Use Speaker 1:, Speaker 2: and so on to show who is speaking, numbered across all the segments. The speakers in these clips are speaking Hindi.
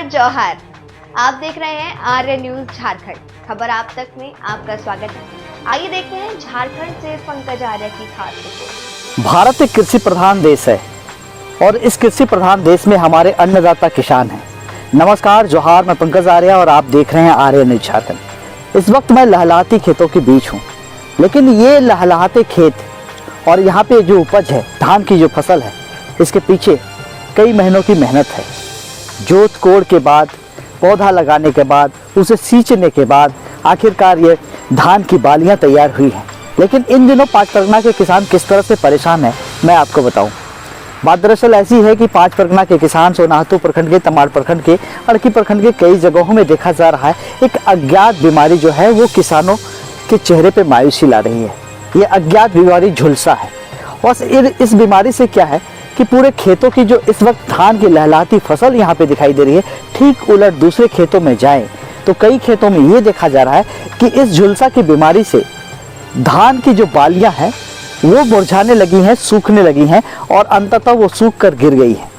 Speaker 1: जौहर। आप देख रहे हैं आर्य न्यूज झारखंड। खबर आप तक में आपका स्वागत है। आइए देखते हैं झारखंड से पंकज आर्य की खास रिपोर्ट।
Speaker 2: भारत एक कृषि प्रधान देश है और इस कृषि प्रधान देश में हमारे अन्नदाता किसान हैं। नमस्कार, जोहार, मैं पंकज आर्य और आप देख रहे हैं आर्य न्यूज झारखंड। इस वक्त मैं लहलहाती खेतों के बीच हूँ, लेकिन ये लहलहाते खेत और यहाँ पे जो उपज है, धान की जो फसल है, इसके पीछे कई महीनों की मेहनत है। जोत कोड़ के बाद, पौधा लगाने के बाद, उसे सींचने के बाद आखिरकार ये धान की बालियां तैयार हुई हैं। लेकिन इन दिनों पाँच परगना के किसान किस तरह से परेशान हैं, मैं आपको बताऊं। बात दरअसल ऐसी है कि पाँच परगना के किसान सोनाहतू प्रखंड के, तमाड़ प्रखंड के, अड़की प्रखंड के कई जगहों में देखा जा रहा है एक अज्ञात बीमारी जो है वो किसानों के चेहरे पे मायूसी ला रही है। ये अज्ञात बीमारी झुलसा है और इस बीमारी से क्या है कि पूरे खेतों की जो इस वक्त धान की लहलहाती फसल यहाँ पे दिखाई दे रही है, ठीक उलट दूसरे खेतों में जाएं तो कई खेतों में ये देखा जा रहा है कि इस झुलसा की बीमारी से धान की जो बालियां हैं वो मुरझाने लगी हैं, सूखने लगी हैं और अंततः वो सूख कर गिर गई है।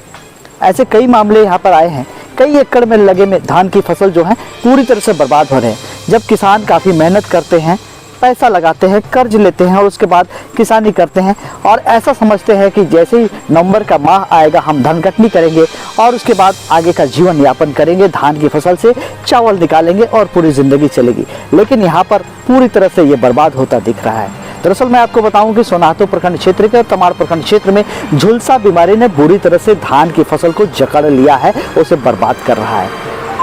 Speaker 2: ऐसे कई मामले यहाँ पर आए हैं। कई एकड़ में लगे में धान की फसल जो है पूरी तरह से बर्बाद हो रहे हैं। जब किसान काफ़ी मेहनत करते हैं, पैसा लगाते हैं, कर्ज लेते हैं और उसके बाद किसानी करते हैं और ऐसा समझते हैं कि जैसे ही नवंबर का माह आएगा हम धन कटनी करेंगे और उसके बाद आगे का जीवन यापन करेंगे, धान की फसल से चावल निकालेंगे और पूरी ज़िंदगी चलेगी। लेकिन यहाँ पर पूरी तरह से ये बर्बाद होता दिख रहा है। दरअसल मैं आपको बताऊं कि सोनाहतू प्रखंड क्षेत्र के और तमाड़ प्रखंड क्षेत्र में झुलसा बीमारी ने बुरी तरह से धान की फसल को जकड़ लिया है, उसे बर्बाद कर रहा है।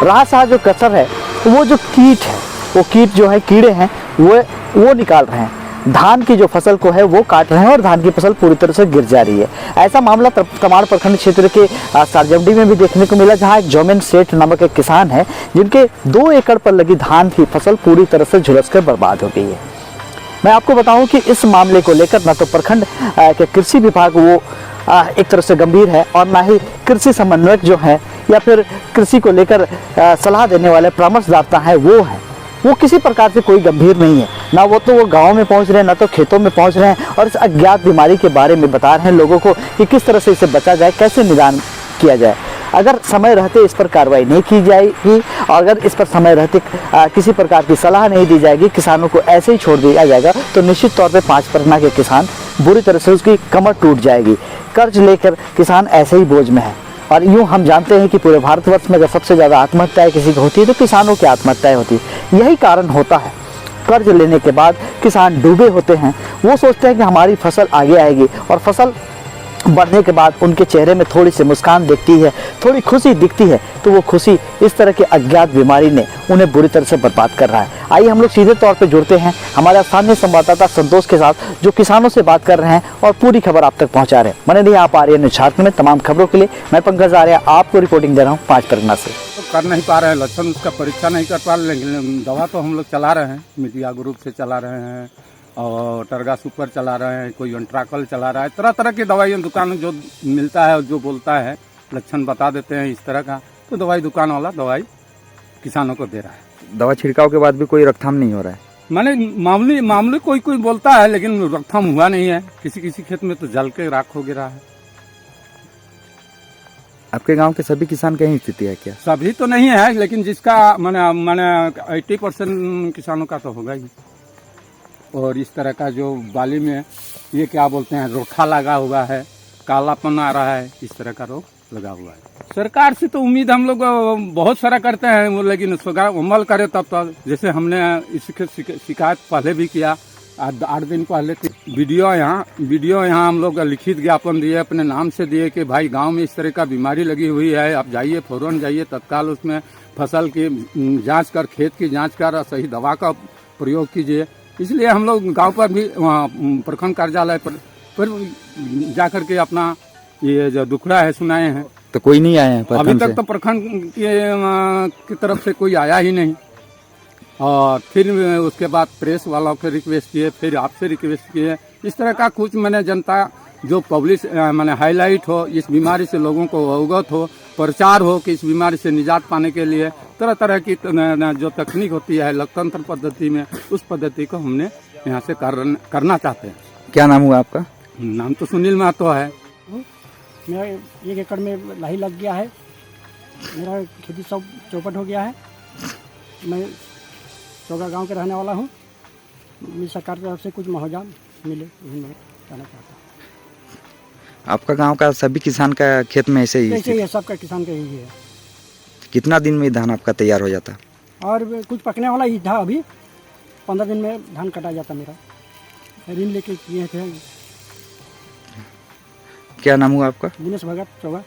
Speaker 2: रहा सहा जो कसर है, वो जो कीट है, वो कीट जो है, कीड़े हैं, वो निकाल रहे हैं। धान की जो फसल को है वो काट रहे हैं और धान की फसल पूरी तरह से गिर जा रही है। ऐसा मामला तमाड़ प्रखंड क्षेत्र के सारजमडी में भी देखने को मिला, जहां एक जोमेन सेठ नामक एक किसान है जिनके 2 एकड़ पर लगी धान की फसल पूरी तरह से झुलस कर बर्बाद हो गई है। मैं आपको बताऊं कि इस मामले को लेकर न तो प्रखंड के कृषि विभाग वो एक तरह से गंभीर है और ना ही कृषि समन्वयक जो है या फिर कृषि को लेकर सलाह देने वाले परामर्शदाता हैं वो किसी प्रकार से कोई गंभीर नहीं है। ना वो गाँव में पहुंच रहे हैं, ना तो खेतों में पहुंच रहे हैं और इस अज्ञात बीमारी के बारे में बता रहे हैं लोगों को कि किस तरह से इसे बचा जाए, कैसे निदान किया जाए। अगर समय रहते इस पर कार्रवाई नहीं की जाएगी और अगर इस पर समय रहते किसी प्रकार की सलाह नहीं दी जाएगी, किसानों को ऐसे ही छोड़ दिया जाएगा, तो निश्चित तौर पे पाँच परगना के किसान बुरी तरह से उसकी कमर टूट जाएगी। कर्ज लेकर किसान ऐसे ही बोझ में है और यूँ हम जानते हैं कि पूरे भारतवर्ष में अगर सबसे ज़्यादा आत्महत्याएं किसी की होती है तो किसानों की आत्महत्याएं होती है। यही कारण होता है, कर्ज लेने के बाद किसान डूबे होते हैं। वो सोचते हैं कि हमारी फसल आगे आएगी और फसल बढ़ने के बाद उनके चेहरे में थोड़ी सी मुस्कान दिखती है, थोड़ी खुशी दिखती है, तो वो खुशी इस तरह की अज्ञात बीमारी ने उन्हें बुरी तरह से बर्बाद कर रहा है। आइए हम लोग सीधे तौर पे जुड़ते हैं हमारे स्थानीय संवाददाता संतोष के साथ, जो किसानों से बात कर रहे हैं और पूरी खबर आप तक पहुंचा रहे हैं। मैंने नहीं आप आर्य न्यूज झारखंड में तमाम खबरों के लिए मैं पंकज आर्य आपको रिपोर्टिंग दे रहा हूँ पाँच परगना से।
Speaker 3: तो कर नहीं पा रहे हैं, लक्षण उसका परीक्षा नहीं कर पा रहे, लेकिन दवा तो हम लोग चला रहे हैं, मीडिया ग्रुप से चला रहे हैं और टर्गा सुपर चला रहे हैं, कोई अंट्राकल चला रहा है। तरह तरह की दवाइयाँ दुकान में जो मिलता है और जो बोलता है लक्षण बता देते हैं इस तरह का, तो दवाई दुकान वाला दवाई किसानों को दे रहा है।
Speaker 4: दवा छिड़काव के बाद भी कोई रोकथाम नहीं हो रहा है।
Speaker 3: माने मामूली कोई बोलता है, लेकिन रोकथाम हुआ नहीं है। किसी खेत में तो जल के राख हो गिरा है।
Speaker 4: आपके गांव के सभी किसान की यही स्थिति है क्या?
Speaker 3: सभी तो नहीं है, लेकिन जिसका माने 80% किसानों का तो होगा ही। और इस तरह का जो बाली में ये क्या बोलते हैं, रोठा लगा हुआ है, कालापन आ रहा है, इस तरह का रोग लगा हुआ है। सरकार से तो उम्मीद हम लोग बहुत सारा करते हैं, लेकिन सरकार अमल करे तब तक। जैसे हमने इसकी शिकायत पहले भी किया, 8 दिन पहले वीडियो यहाँ हम लोग लिखित ज्ञापन दिए, अपने नाम से दिए कि भाई गांव में इस तरह का बीमारी लगी हुई है, आप जाइए, फौरन जाइए, तत्काल उसमें फसल की जांच कर, खेत की जांच कर, सही दवा का प्रयोग कीजिए। इसलिए हम लोग गांव पर भी वहाँ प्रखंड कार्यालय पर जाकर के अपना ये जो दुखड़ा है सुनाए हैं।
Speaker 4: तो कोई नहीं आया है
Speaker 3: अभी तक तो प्रखंड की तरफ से कोई आया ही नहीं। और फिर उसके बाद प्रेस वालों को रिक्वेस्ट किए, फिर आपसे रिक्वेस्ट किए। इस तरह का कुछ मैंने जनता जो पब्लिश मैंने हाईलाइट हो, इस बीमारी से लोगों को अवगत हो, प्रचार हो कि इस बीमारी से निजात पाने के लिए तरह तरह की जो तकनीक होती है लोकतंत्र पद्धति में, उस पद्धति को हमने यहाँ से करना चाहते हैं।
Speaker 4: क्या नाम हुआ आपका?
Speaker 3: नाम तो सुनील महतो है।
Speaker 5: मैं 1 एकड़ में लाही लग गया है मेरा खेती सब चौपट हो गया है। मैं चौगा गांव के रहने वाला हूँ। मुझे सरकार की तरफ से कुछ मुआवजा मिले, यही मैं कहना चाहता हूँ।
Speaker 4: आपका गांव का सभी किसान का खेत में ऐसे ही
Speaker 5: ऐसे
Speaker 4: स्थिति?
Speaker 5: ही है, सबका किसान का यही है।
Speaker 4: कितना दिन में धान आपका तैयार हो जाता?
Speaker 5: और कुछ पकने वाला ही था, अभी 15 दिन में धान कटा जाता मेरा। ऋण लेके किए थे।
Speaker 4: क्या नाम हुआ आपका?
Speaker 5: दिनेश भगत चौगा।